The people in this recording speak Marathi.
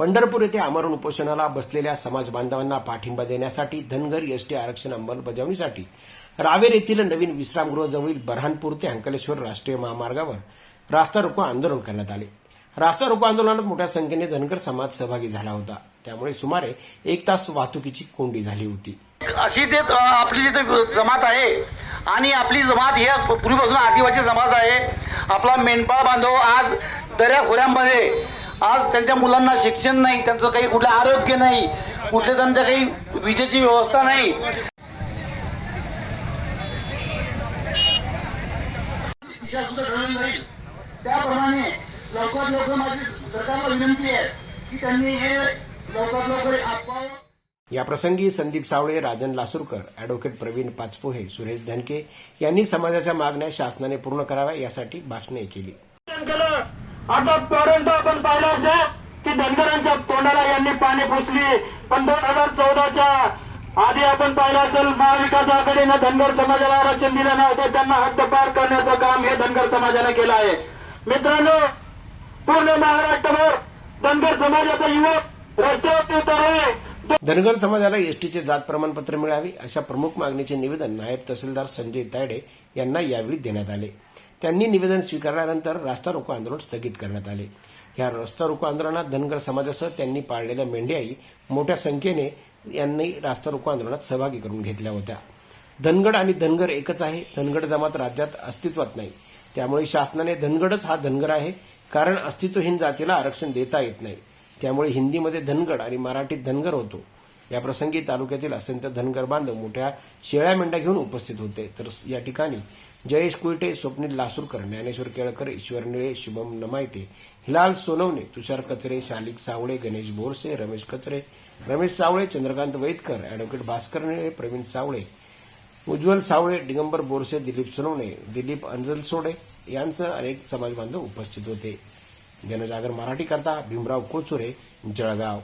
पंढरपूर येथे आमरण उपोषणाला बसलेल्या समाज बांधवांना पाठिंबा देण्यासाठी धनगर एसटी आरक्षण अंमलबजावणीसाठी रावेर येथील नवीन विश्रामगृहाजवळील बऱ्हाणपूर ते अंकलेश्वर राष्ट्रीय महामार्गावर रास्ता रोको आंदोलन करण्यात आले। रास्ता रोको आंदोलनात मोठ्या संख्येने धनगर समाज सहभागी झाला होता। त्यामुळे सुमारे 1 तास वाहतुकीची कोंडी झाली होती। अशी ते आपली जिथे जमात आहे आणि आपली जमात ही पूर्वीपासून आदिवासी समाज आहे। आपला मेंढपाळ बांधव आज दऱ्या खोऱ्यांमध्ये आज त्यांच्या मुलांना शिक्षण नाही, त्यांचं काही कुठलं आरोग्य नाही, कुठले त्यांच्या काही विजेची व्यवस्था नाही। त्याप्रमाणे लवकर लवकर माझी सरकारला विनंती आहे की त्यांनी हे लवकर लवकर या प्रसंगी संदीप सावळे, राजन लासूरकर, ॲडव्होकेट प्रवीण पाचपोहे, सुरेश धनके यांनी समाजाच्या मागण्या शासनाने पूर्ण कराव्या यासाठी भाषणे केली। आतापर्यंत आपण पाहिलं असेल की धनगरांच्या तोंडाला यांनी पाणी पुसली, पण 2014च्या आधी आपण पाहिलं असेल महाविकास आघाडीनं धनगर समाजाला आरक्षण दिलं नव्हतं, त्यांना हद्दपार करण्याचं काम हे धनगर समाजाने केलं आहे। मित्रांनो, पूर्ण महाराष्ट्रभर धनगर समाजाचा युवक रस्त्यावरती उतरले। धनगर समाजाला एसटीचे जात प्रमाणपत्र मिळावे अशा प्रमुख मागणीचे निवेदन नायब तहसीलदार संजय तायडे यांना यावेळी देण्यात आले। त्यांनी निवेदन स्वीकारल्यानंतर रास्ता रोको आंदोलन स्थगित करण्यात आले। या रास्ता रोको आंदोलनात धनगर समाजासह त्यांनी पाळलेल्या मेंढ्याही मोठ्या संख्येने यांनी रास्ता रोको आंदोलनात सहभागी करून घेतल्या होत्या। धनगड आणि धनगर एकच आहे। धनगड जमात राज्यात अस्तित्वात नाही, त्यामुळे शासनाने धनगडच हा धनगर आहे, कारण अस्तित्वहीन जातीला आरक्षण देता येत नाही। त्यामुळे हिंदीमध्ये धनगड आणि मराठीत धनगर होतो। या प्रसंगी तालुक्यातील असंख्य धनगर बांधव मोठ्या शेळ्या मेंढ्या घेऊन उपस्थित होते। तर या ठिकाणी जयेश कुलटे, स्वप्नील लासूरकर, ज्ञानेश्वर केळकर, ईश्वर निळे, शुभम नमायते, हिलाल सोनवणे, तुषार कचरे, शालिक सावळे, गणेश बोरसे, रमेश कचरे, रमेश सावळे, चंद्रकांत वैदकर, ॲडव्होकेट भास्कर निळे, प्रवीण सावळे, उज्ज्वल सावळे, दिगंबर बोरसे, दिलीप सोनवणे, दिलीप अंजलसोडे यांचं अनेक समाज बांधव उपस्थित होते। जनजागर मराठी करता भीमराव कोचुरे, जळगाव।